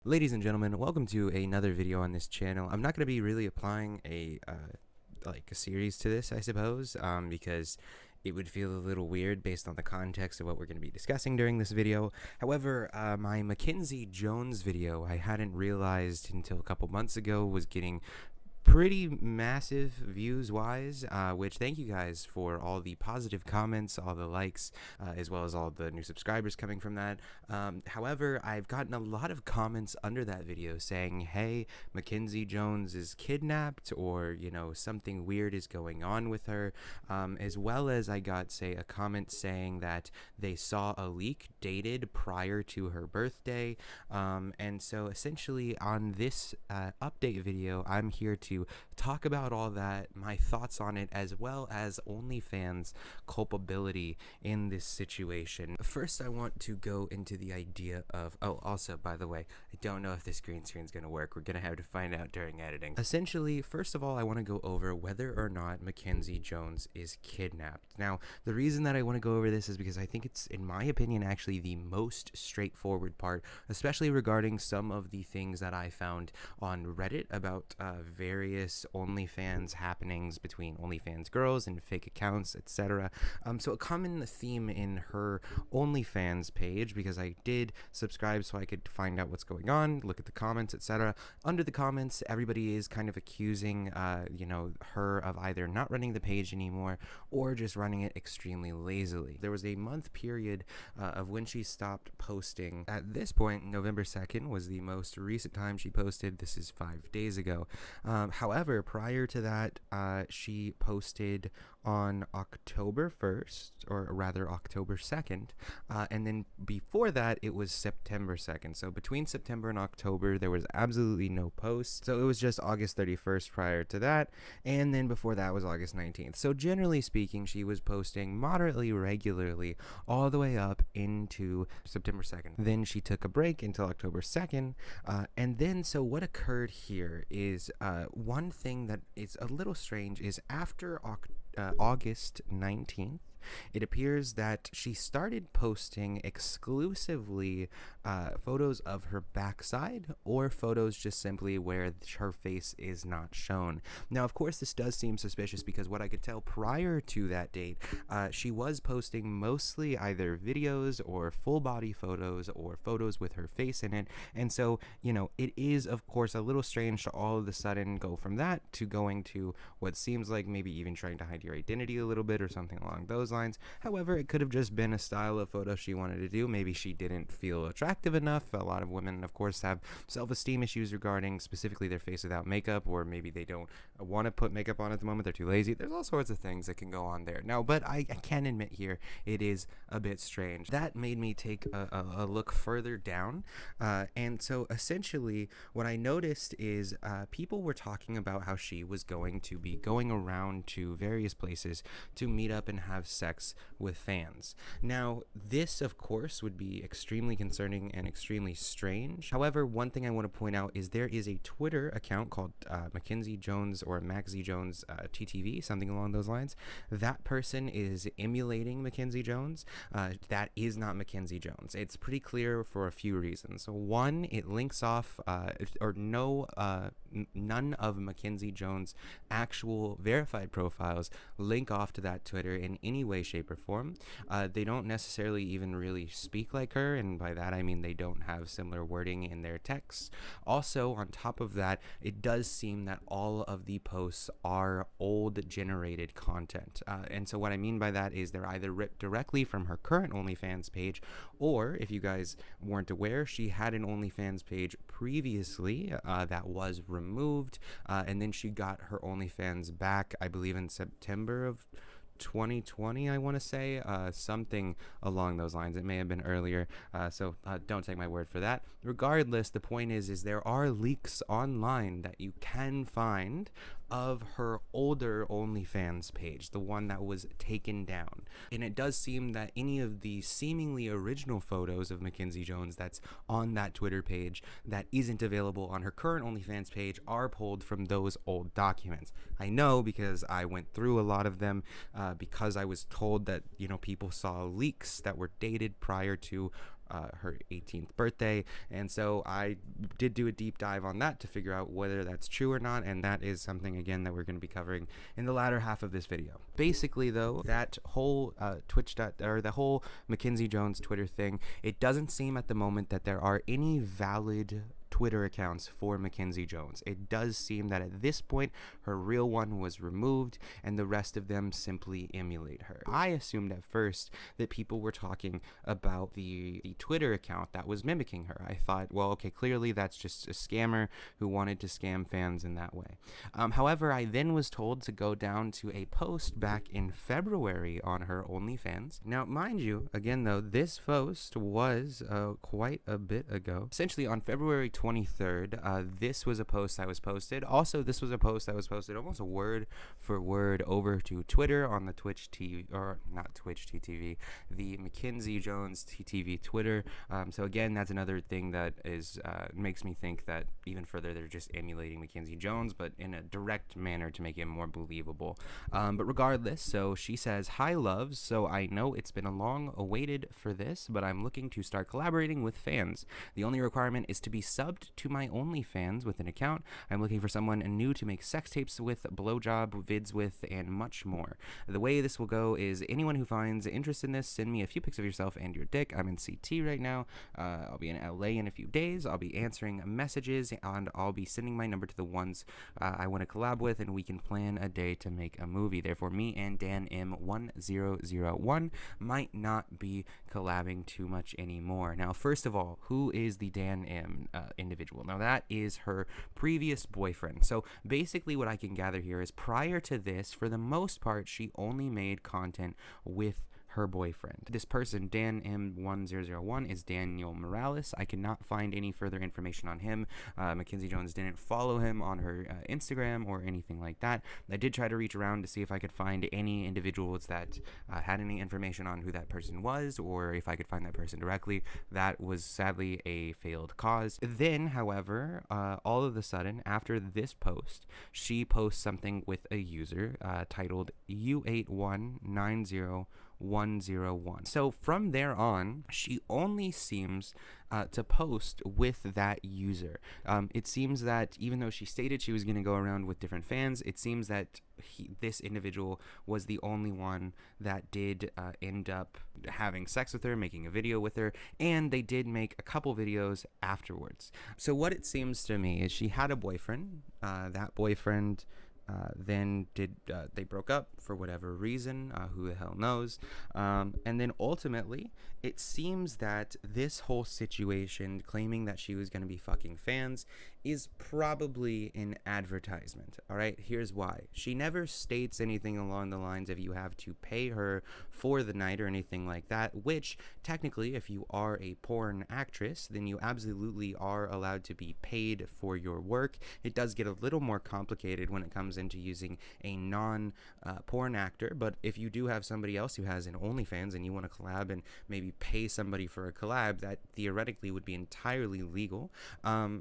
Ladies and gentlemen, welcome to another video on this channel. I'm not going to be really applying a series to this, I suppose, because it would feel a little weird based on the context of what we're going to be discussing during this video. However, my MackzJones video, I hadn't realized until a couple months ago, was getting pretty massive views wise, which thank you guys for all the positive comments, all the likes, as well as all the new subscribers coming from that. However, I've gotten a lot of comments under that video saying, hey, MackzJones is kidnapped, or something weird is going on with her, as well as I got a comment saying that they saw a leak dated prior to her birthday. And so essentially on this update video, I'm here to talk about all that, my thoughts on it, as well as OnlyFans culpability in this situation. First, I want to go into the idea of, also, by the way, I don't know if this green screen is going to work. We're going to have to find out during editing. Essentially, first of all, I want to go over whether or not MackzJones is kidnapped. Now, the reason that I want to go over this is because I think it's, in my opinion, actually the most straightforward part, especially regarding some of the things that I found on Reddit about various OnlyFans happenings between OnlyFans girls and fake accounts, etc. So a common theme in her OnlyFans page, because I did subscribe so I could find out what's going on, look at the comments, etc. Under the comments, everybody is kind of accusing, her of either not running the page anymore or just running it extremely lazily. There was a month period of when she stopped posting. At this point, November 2nd was the most recent time she posted. This is 5 days ago. However, prior to that, she posted on October 1st, or rather October 2nd, and then before that it was September 2nd. So between September and October there was absolutely no posts. So it was just August 31st prior to that, and then before that was August 19th. So generally speaking, she was posting moderately regularly all the way up into September 2nd. Then she took a break until October 2nd, and then so what occurred here is one thing that is a little strange is after August 19th, it appears that she started posting exclusively photos of her backside, or photos just simply where her face is not shown. Now, of course, this does seem suspicious because what I could tell prior to that date, she was posting mostly either videos or full body photos or photos with her face in it. And so, it is, of course, a little strange to all of a sudden go from that to going to what seems like maybe even trying to hide your identity a little bit or something along those lines. However, it could have just been a style of photo she wanted to do. Maybe she didn't feel attractive enough. A lot of women, of course, have self-esteem issues regarding specifically their face without makeup, or maybe they don't want to put makeup on at the moment. They're too lazy. There's all sorts of things that can go on there. Now, but I can admit here, it is a bit strange. That made me take a look further down. And so essentially what I noticed is people were talking about how she was going to be going around to various places to meet up and have sex with fans. Now, this, of course, would be extremely concerning and extremely strange. However, one thing I want to point out is there is a Twitter account called MackzJones or MackzJones TTV, something along those lines. That person is emulating MackzJones. That is not MackzJones. It's pretty clear for a few reasons. So one, it links off none of MackzJones' actual verified profiles link off to that Twitter in any way, shape, or form. They don't necessarily even really speak like her, and by that I mean they don't have similar wording in their texts. Also, on top of that, it does seem that all of the posts are old generated content. And so what I mean by that is they're either ripped directly from her current OnlyFans page, or if you guys weren't aware, she had an OnlyFans page previously that was removed, and then she got her OnlyFans back, I believe in September of 2020, I want to say, something along those lines. It may have been earlier, so don't take my word for that. Regardless, the point is there are leaks online that you can find of her older OnlyFans page, the one that was taken down. And it does seem that any of the seemingly original photos of MackzJones that's on that Twitter page that isn't available on her current OnlyFans page are pulled from those old documents. I know because I went through a lot of them, because I was told that, people saw leaks that were dated prior to her 18th birthday, and so I did do a deep dive on that to figure out whether that's true or not, and that is something again that we're going to be covering in the latter half of this video. Basically though, that whole the whole MackzJones Twitter thing, it doesn't seem at the moment that there are any valid Twitter accounts for MackzJones. It does seem that at this point her real one was removed and the rest of them simply emulate her. I assumed at first that people were talking about the Twitter account that was mimicking her. I thought, well, okay, clearly that's just a scammer who wanted to scam fans in that way. However, I then was told to go down to a post back in February on her OnlyFans. Now, mind you, again though, this post was quite a bit ago. Essentially on February 23rd, this was a post that was posted. Also, this was a post that was posted almost word for word over to Twitter on the Twitch TV, or not Twitch TTV, the MackzJones TTV Twitter. So again, that's another thing that is makes me think that even further they're just emulating MackzJones, but in a direct manner to make it more believable. But regardless, so she says, "Hi loves, so I know it's been a long awaited for this, but I'm looking to start collaborating with fans. The only requirement is to be subbed to my OnlyFans with an account. I'm looking for someone new to make sex tapes with, blowjob vids with, and much more. The way this will go is anyone who finds interest in this, send me a few pics of yourself and your dick. I'm in CT right now. I'll be in LA in a few days. I'll be answering messages, and I'll be sending my number to the ones I want to collab with, and we can plan a day to make a movie. Therefore, me and Dan M1001 might not be collabing too much anymore." Now, first of all, who is the Dan M individual? Now, that is her previous boyfriend. So basically what I can gather here is prior to this, for the most part, she only made content with her boyfriend. This person, Dan M1001, is Daniel Morales. I cannot find any further information on him. MackzJones didn't follow him on her Instagram or anything like that. I did try to reach around to see if I could find any individuals that had any information on who that person was, or if I could find that person directly. That was sadly a failed cause. Then, however, all of a sudden, after this post, she posts something with a user titled U8190101. So from there on, she only seems to post with that user. It seems that even though she stated she was going to go around with different fans, it seems that this individual was the only one that did end up having sex with her, making a video with her, and they did make a couple videos afterwards. So what it seems to me is she had a boyfriend. That boyfriend then they broke up for whatever reason, who the hell knows, and then ultimately it seems that this whole situation, claiming that she was going to be fucking fans, is probably an advertisement. All right, here's why. She never states anything along the lines of you have to pay her for the night or anything like that, which technically, if you are a porn actress, then you absolutely are allowed to be paid for your work. It does get a little more complicated when it comes into using a non-porn actor, but if you do have somebody else who has an OnlyFans and you want to collab and maybe pay somebody for a collab, that theoretically would be entirely legal.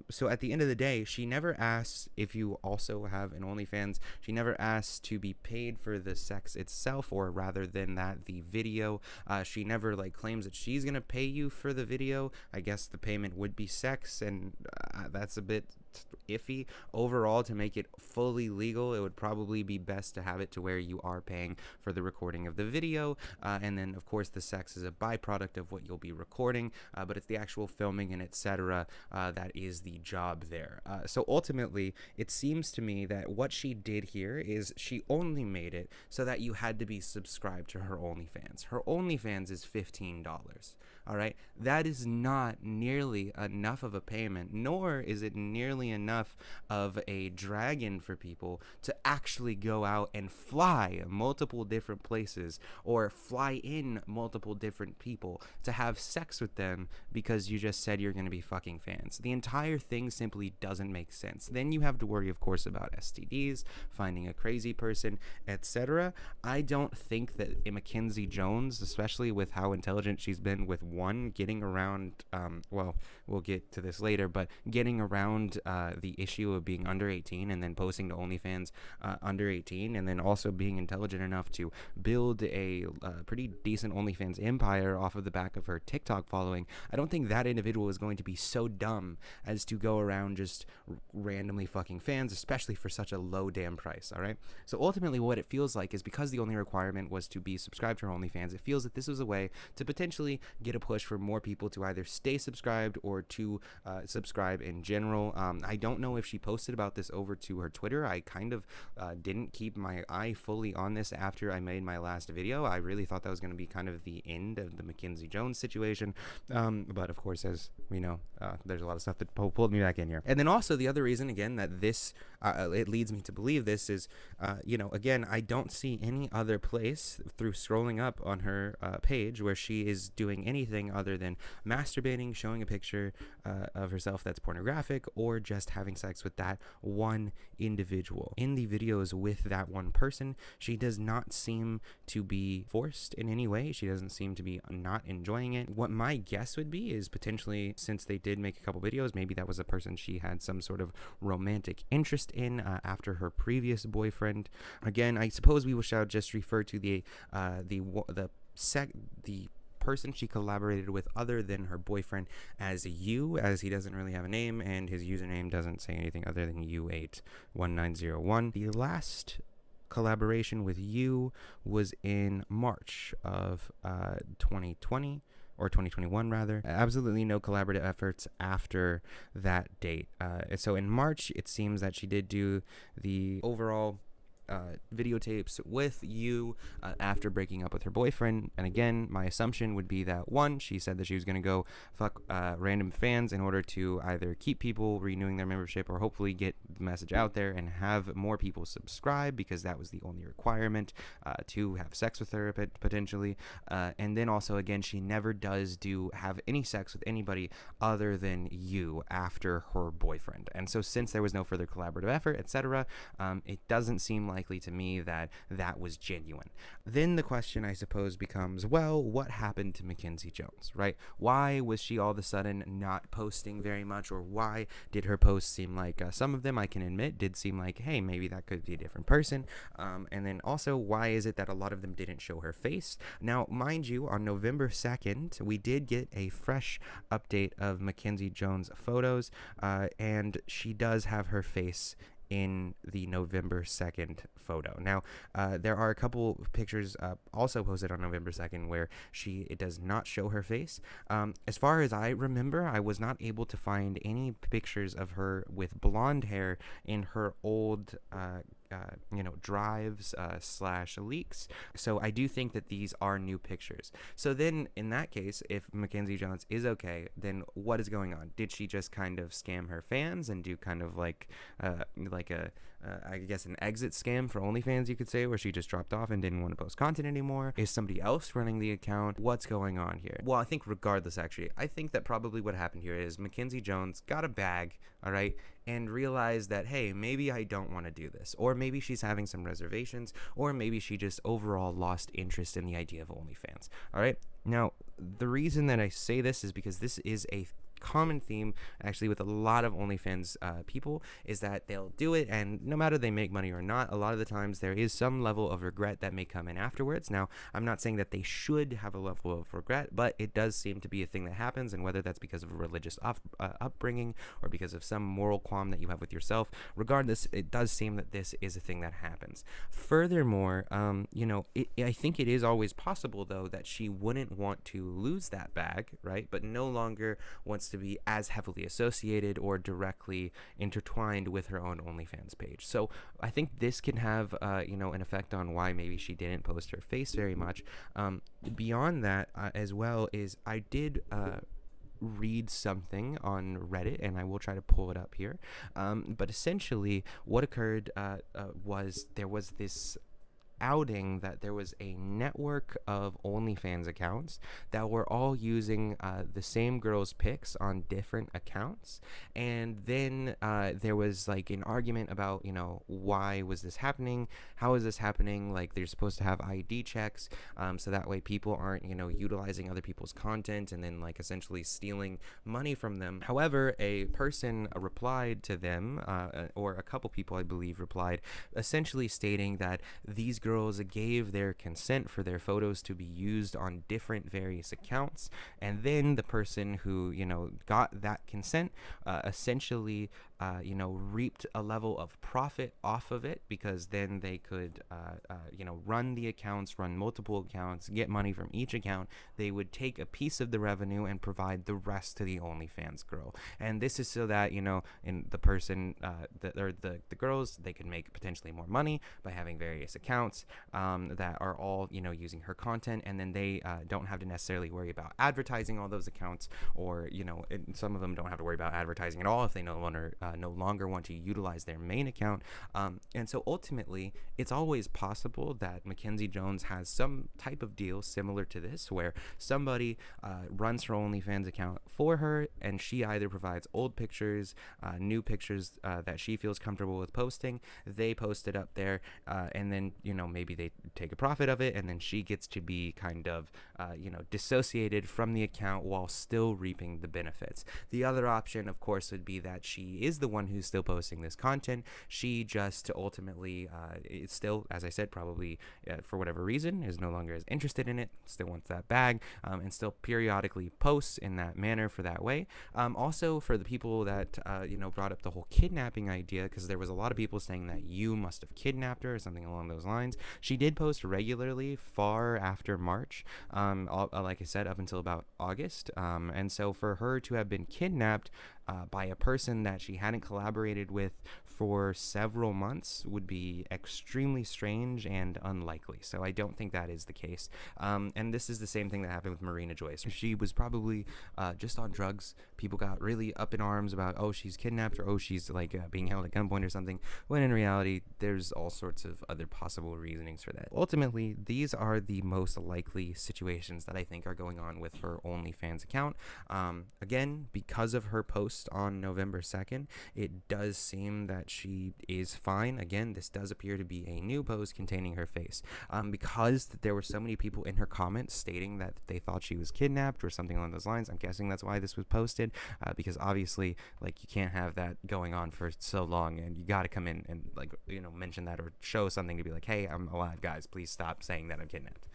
So at the end of the day, she never asks if you also have an OnlyFans. She never asks to be paid for the sex itself, or rather than that, the video. She never claims that she's gonna pay you for the video. I guess the payment would be sex, and that's a bit iffy. Overall, to make it fully legal, it would probably be best to have it to where you are paying for the recording of the video, and then of course the sex is a byproduct of what you'll be recording, but it's the actual filming and etc. That is the job there. So ultimately, it seems to me that what she did here is she only made it so that you had to be subscribed to her OnlyFans. Her OnlyFans is $15. All right, that is not nearly enough of a payment, nor is it nearly enough of a dragon for people to actually go out and fly multiple different places or fly in multiple different people to have sex with them because you just said you're going to be fucking fans. The entire thing simply doesn't make sense. Then you have to worry, of course, about STDs, finding a crazy person, etc. I don't think that MackzJones, especially with how intelligent she's been with getting around, we'll get to this later, but getting around the issue of being under 18 and then posting to OnlyFans under 18, and then also being intelligent enough to build a pretty decent OnlyFans empire off of the back of her TikTok following. I don't think that individual is going to be so dumb as to go around just randomly fucking fans, especially for such a low damn price. All right, so ultimately what it feels like is, because the only requirement was to be subscribed to her OnlyFans, it feels that this was a way to potentially get a push for more people to either stay subscribed or to subscribe in general. I don't know if she posted about this over to her Twitter. I kind of didn't keep my eye fully on this after I made my last video. I really thought that was going to be kind of the end of the MackzJones situation, but of course, as we know, there's a lot of stuff that pulled me back in here. And then also the other reason, again, that this it leads me to believe this is, again, I don't see any other place through scrolling up on her page where she is doing anything other than masturbating, showing a picture of herself that's pornographic, or just having sex with that one individual. In the videos with that one person, she does not seem to be forced in any way. She doesn't seem to be not enjoying it. What my guess would be is, potentially, since they did make a couple videos, maybe that was a person she had some sort of romantic interest in after her previous boyfriend. Again, I suppose we shall just refer to the person she collaborated with other than her boyfriend as you, as he doesn't really have a name and his username doesn't say anything other than U81901. The last collaboration with you was in March of 2020, or 2021 rather. Absolutely no collaborative efforts after that date. So in March, it seems that she did do the overall videotapes with you after breaking up with her boyfriend. And again, my assumption would be that, one, she said that she was going to go fuck random fans in order to either keep people renewing their membership or hopefully get the message out there and have more people subscribe, because that was the only requirement to have sex with her potentially. And then also, again, she never does have any sex with anybody other than you after her boyfriend. And so since there was no further collaborative effort, etc., it doesn't seem likely to me that was genuine. Then the question, I suppose, becomes, well, what happened to MackzJones, right? Why was she all of a sudden not posting very much, or why did her posts seem like, some of them I can admit did seem like, hey, maybe that could be a different person, and then also, why is it that a lot of them didn't show her face? Now, mind you, on November 2nd, we did get a fresh update of MackzJones photos, and she does have her face in the November 2nd photo. Now, there are a couple pictures also posted on November 2nd where it does not show her face. As far as I remember, I was not able to find any pictures of her with blonde hair in her old drives / leaks. So I do think that these are new pictures. So then in that case, if MackzJones is okay, then what is going on? Did she just kind of scam her fans and do kind of like I guess an exit scam for OnlyFans, you could say, where she just dropped off and didn't want to post content anymore? Is somebody else running the account? What's going on here? Well, I think regardless, actually, I think that probably what happened here is MackzJones got a bag, all right, and realized that, hey, maybe I don't want to do this, or maybe she's having some reservations, or maybe she just overall lost interest in the idea of OnlyFans, all right? Now, the reason that I say this is because this is a common theme actually with a lot of OnlyFans people, is that they'll do it, and no matter they make money or not, a lot of the times there is some level of regret that may come in afterwards. Now, I'm not saying that they should have a level of regret, but it does seem to be a thing that happens, and whether that's because of a religious upbringing or because of some moral qualm that you have with yourself, regardless, it does seem that this is a thing that happens. Furthermore, I think it is always possible, though, that she wouldn't want to lose that bag, right, but no longer wants to be as heavily associated or directly intertwined with her own OnlyFans page. So I think this can have an effect on why maybe she didn't post her face very much. Beyond that, as well, is I did read something on Reddit, and I will try to pull it up here, but essentially what occurred was there was this outing that there was a network of OnlyFans accounts that were all using the same girl's pics on different accounts. And then there was like an argument about, you know, why was this happening? How is this happening? Like, they're supposed to have ID checks, so that way people aren't, you know, utilizing other people's content and then like essentially stealing money from them. However, a person replied to them, or a couple people I believe replied, essentially stating that these girls gave their consent for their photos to be used on different various accounts, and then the person who, you know, got that consent essentially you know, reaped a level of profit off of it, because then they could you know, run the accounts, run multiple accounts, get money from each account. They would take a piece of the revenue and provide the rest to the OnlyFans girl. And this is so that, you know, in the person the girls, they could make potentially more money by having various accounts that are all, you know, using her content, and then they don't have to necessarily worry about advertising all those accounts, or, you know, some of them don't have to worry about advertising at all if they no longer want to utilize their main account. And so ultimately, it's always possible that MackzJones has some type of deal similar to this, where somebody runs her OnlyFans account for her, and she either provides old pictures, new pictures that she feels comfortable with posting. They post it up there, and then, you know, maybe they take a profit of it, and then she gets to be kind of you know, dissociated from the account while still reaping the benefits. The other option, of course, would be that she is the one who's still posting this content. She just ultimately it's still, as I said, probably for whatever reason is no longer as interested in it, still wants that bag, and still periodically posts in that manner for that way. Also, for the people that you know, brought up the whole kidnapping idea, because there was a lot of people saying that you must have kidnapped her or something along those lines. She did post regularly far after March, like I said, up until about August, and so for her to have been kidnapped by a person that she hadn't collaborated with for several months would be extremely strange and unlikely. So I don't think that is the case. And this is the same thing that happened with Marina Joyce. She was probably just on drugs. People got really up in arms about, oh, she's kidnapped, or oh, she's like being held at gunpoint or something, when in reality, there's all sorts of other possible reasonings for that. Ultimately, these are the most likely situations that I think are going on with her OnlyFans account. Again, because of her post on November 2nd, it does seem that she is fine. Again, this does appear to be a new post containing her face. Because there were so many people in her comments stating that they thought she was kidnapped or something along those lines, I'm guessing that's why this was posted, because obviously, like, you can't have that going on for so long, and you got to come in and, like, you know, mention that or show something to be like, hey, I'm alive, guys, please stop saying that I'm kidnapped.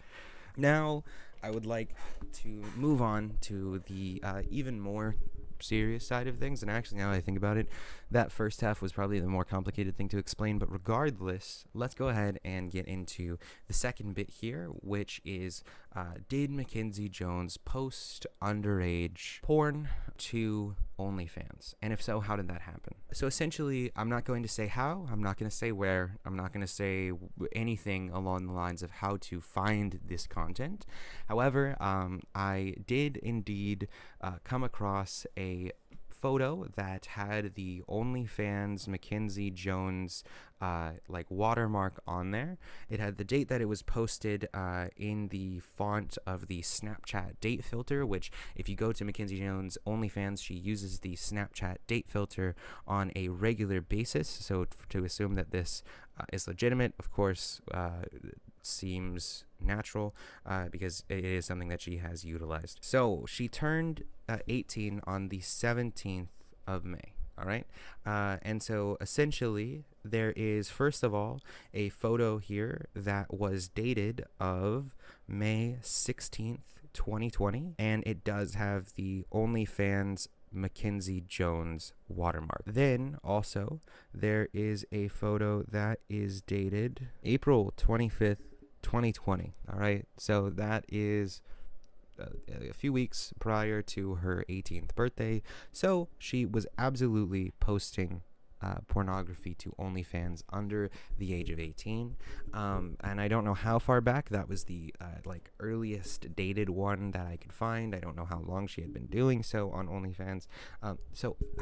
Now, I would like to move on to the even more serious side of things, and actually, now that I think about it, that first half was probably the more complicated thing to explain, but regardless, let's go ahead and get into the second bit here, which is did MackzJones post underage porn to OnlyFans? And if so, how did that happen? So essentially, I'm not going to say how, I'm not going to say where, I'm not going to say anything along the lines of how to find this content. However, I did indeed come across a photo that had the OnlyFans MackzJones like watermark on there. It had the date that it was posted in the font of the Snapchat date filter, which if you go to MackzJones OnlyFans, she uses the Snapchat date filter on a regular basis. So to assume that this is legitimate, of course, seems natural because it is something that she has utilized. So she turned 18 on the 17th of May. All right. And so essentially there is, first of all, a photo here that was dated of May 16th, 2020. And it does have the OnlyFans MackzJones watermark. Then also there is a photo that is dated April 25th, 2020. All right. So that is a few weeks prior to her 18th birthday. So she was absolutely posting pornography to OnlyFans under the age of 18. And I don't know how far back. That was the earliest dated one that I could find. I don't know how long she had been doing so on OnlyFans.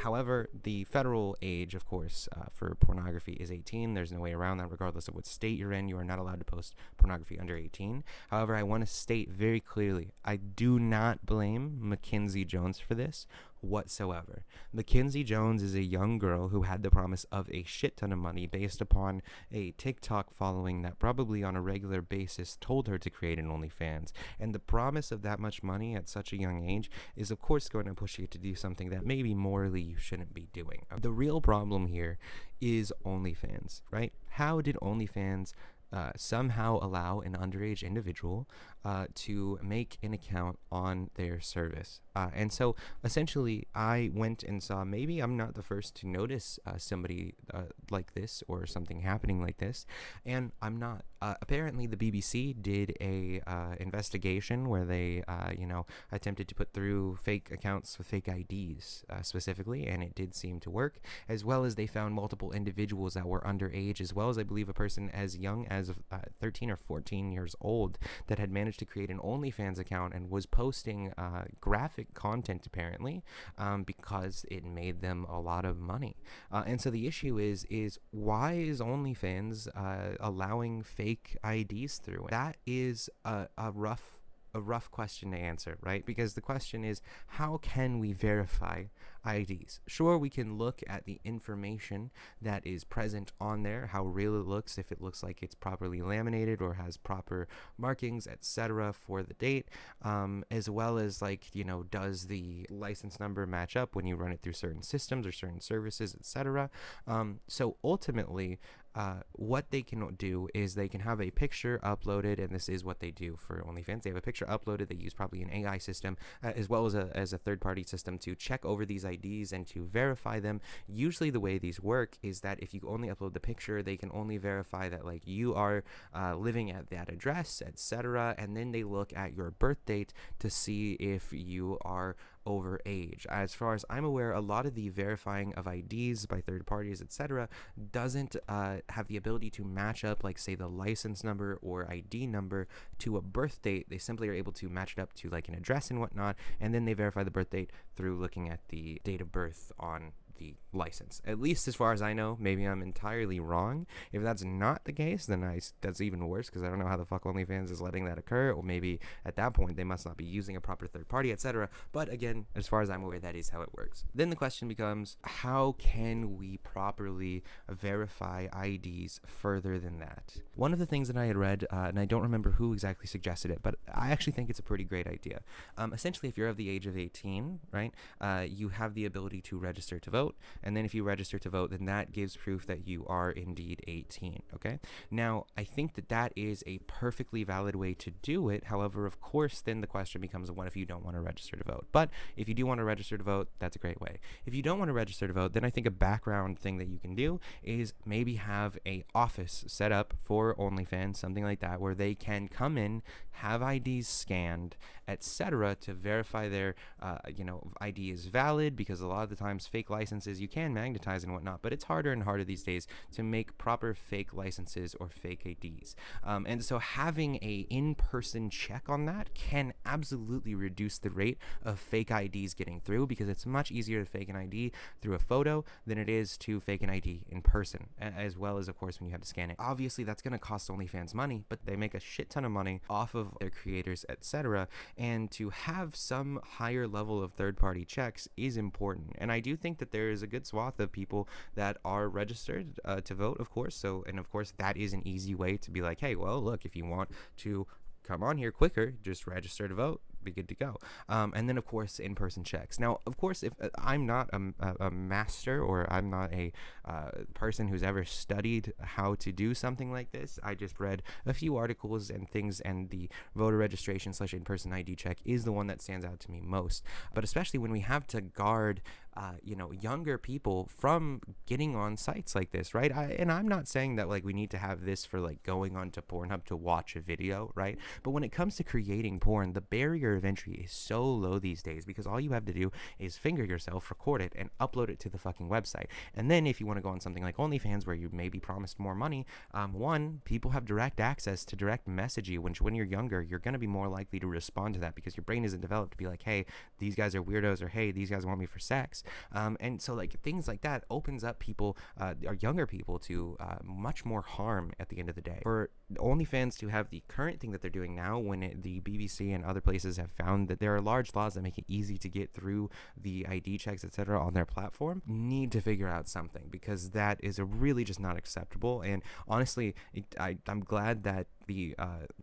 However, the federal age, of course, for pornography is 18. There's no way around that. Regardless of what state you're in, you are not allowed to post pornography under 18. However, I want to state very clearly, I do not blame Mackenzie Jones for this whatsoever. Mackenzie Jones is a young girl who had the promise of a shit ton of money based upon a TikTok following that probably on a regular basis told her to create an OnlyFans. And the promise of that much money at such a young age is of course going to push you to do something that maybe morally you shouldn't be doing. The real problem here is OnlyFans, right? How did OnlyFans somehow allow an underage individual to make an account on their service? And so essentially I went and saw, maybe I'm not the first to notice somebody like this or something happening like this, and I'm not. Apparently the BBC did a investigation where they attempted to put through fake accounts with fake IDs specifically, and it did seem to work, as well as they found multiple individuals that were underage, as well as I believe a person as young as 13 or 14 years old that had managed to create an OnlyFans account and was posting graphic content apparently because it made them a lot of money. And so the issue is why is OnlyFans allowing fake IDs through? That is a rough question to answer, right? Because the question is, how can we verify IDs? Sure, we can look at the information that is present on there, how real it looks, if it looks like it's properly laminated or has proper markings, etc. for the date, as well as does the license number match up when you run it through certain systems or certain services, etc. So ultimately, what they can do is they can have a picture uploaded, and this is what they do for OnlyFans. They have a picture uploaded. They use probably an AI system as well as a third-party system to check over these IDs and to verify them. Usually the way these work is that if you only upload the picture, they can only verify that you are living at that address, etc. And then they look at your birth date to see if you are over age. As far as I'm aware, a lot of the verifying of IDs by third parties, etc., doesn't have the ability to match up, say the license number or ID number to a birth date. They simply are able to match it up to an address and whatnot, and then they verify the birth date through looking at the date of birth on the license. At least as far as I know. Maybe I'm entirely wrong. If that's not the case, then that's even worse, because I don't know how the fuck OnlyFans is letting that occur, or maybe at that point they must not be using a proper third party, etc. But again, as far as I'm aware, that is how it works. Then the question becomes, how can we properly verify IDs further than that? One of the things that I had read, and I don't remember who exactly suggested it, but I actually think it's a pretty great idea. Essentially, if you're of the age of 18, right, you have the ability to register to vote. And then if you register to vote, then that gives proof that you are indeed 18, okay? Now, I think that is a perfectly valid way to do it. However, of course, then the question becomes, what if you don't want to register to vote? But if you do want to register to vote, that's a great way. If you don't want to register to vote, then I think a background thing that you can do is maybe have a office set up for OnlyFans, something like that, where they can come in, have IDs scanned, etc., to verify their ID is valid, because a lot of the times fake licenses you can magnetize and whatnot, but it's harder and harder these days to make proper fake licenses or fake IDs. And so having a in-person check on that can absolutely reduce the rate of fake IDs getting through, because it's much easier to fake an ID through a photo than it is to fake an ID in person, as well as, of course, when you have to scan it. Obviously, that's going to cost OnlyFans money, but they make a shit ton of money off of their creators, etc. And to have some higher level of third-party checks is important. And I do think that there is a good swath of people that are registered to vote, of course. So, and of course, that is an easy way to be like, hey, well, look, if you want to come on here quicker, just register to vote, be good to go. And then, of course, in-person checks. Now, of course, if I'm not a master, or I'm not a person who's ever studied how to do something like this, I just read a few articles and things, and the voter registration / in-person ID check is the one that stands out to me most. But especially when we have to guard younger people from getting on sites like this, right? And I'm not saying that like we need to have this for like going on to Pornhub to watch a video, right? But when it comes to creating porn, the barrier of entry is so low these days because all you have to do is finger yourself, record it, and upload it to the fucking website. And then if you want to go on something like OnlyFans where you may be promised more money, people have direct access to direct message you, which when you're younger, you're going to be more likely to respond to that because your brain isn't developed to be like, hey, these guys are weirdos, or hey, these guys want me for sex. And so like things like that opens up people, or younger people, to much more harm at the end of the day. For OnlyFans to have the current thing that they're doing now, when the BBC and other places have found that there are large laws that make it easy to get through the ID checks, etc., on their platform, need to figure out something, because that is really just not acceptable. And honestly, I'm glad that the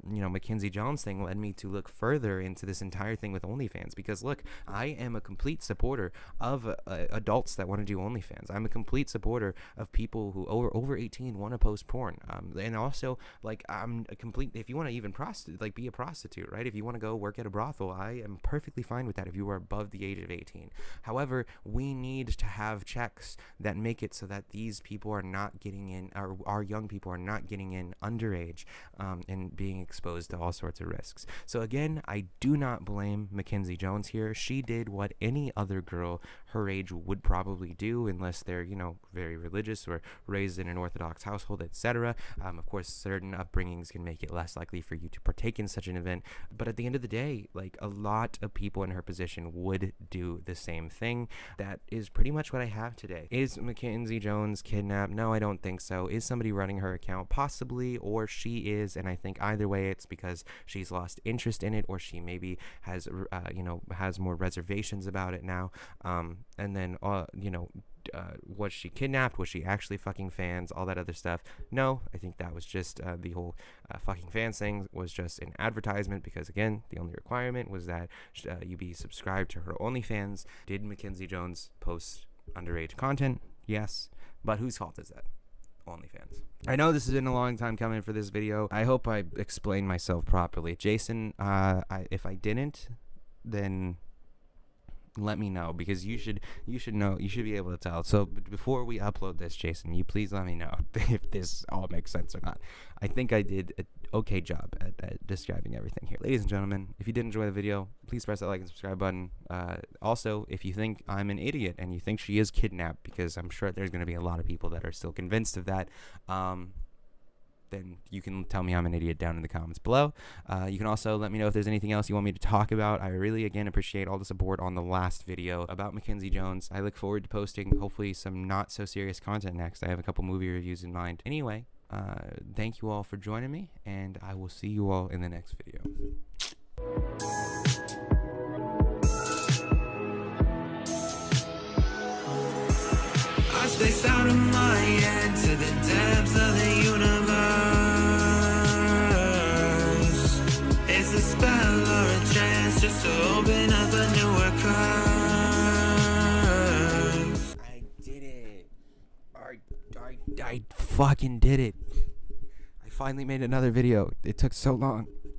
MackzJones thing led me to look further into this entire thing with OnlyFans, because look, I am a complete supporter of adults that want to do OnlyFans. I'm a complete supporter of people who over 18 want to post porn, and also like I'm a complete, if you want to even be a prostitute, right? If you want to go work at a brothel, I am perfectly fine with that if you are above the age of 18. However, we need to have checks that make it so that these people are not getting in, or our young people are not getting in underage, and being exposed to all sorts of risks. So again, I do not blame MackzJones here. She did what any other girl her age would probably do, unless they're, very religious or raised in an Orthodox household, etc. Of course, certain upbringings can make it less likely for you to partake in such an event, but at the end of the day, like, a lot of people in her position would do the same thing. That is pretty much what I have today. Is MackzJones kidnapped? No, I don't think so. Is somebody running her account? Possibly, or she is, and I think either way it's because she's lost interest in it, or she maybe has more reservations about it now. And then was she kidnapped? Was she actually fucking fans? All that other stuff? No, I think that was just the whole fucking fans thing was just an advertisement, because again, the only requirement was that you be subscribed to her OnlyFans. Did MackzJones post underage content? Yes, but whose fault is that? OnlyFans. I know this has been a long time coming for this video. I hope I explained myself properly. Jason, if I didn't, then let me know, because you should know, you should be able to tell. So before we upload this, Jason, you please let me know if this all makes sense or not. I think I did an okay job at describing everything here. Ladies and gentlemen, if you did enjoy the video, please press that like and subscribe button. Also, if you think I'm an idiot and you think she is kidnapped, because I'm sure there's going to be a lot of people that are still convinced of that, then you can tell me I'm an idiot down in the comments below. You can also let me know if there's anything else you want me to talk about. I really, again, appreciate all the support on the last video about MackzJones. I look forward to posting, hopefully, some not so serious content next. I have a couple movie reviews in mind. Anyway, thank you all for joining me, and I will see you all in the next video. I spaced out of my head to the depths of the universe. It's a spell or a chance just to open up a newer curse. I did it. I fucking did it. I finally made another video. It took so long.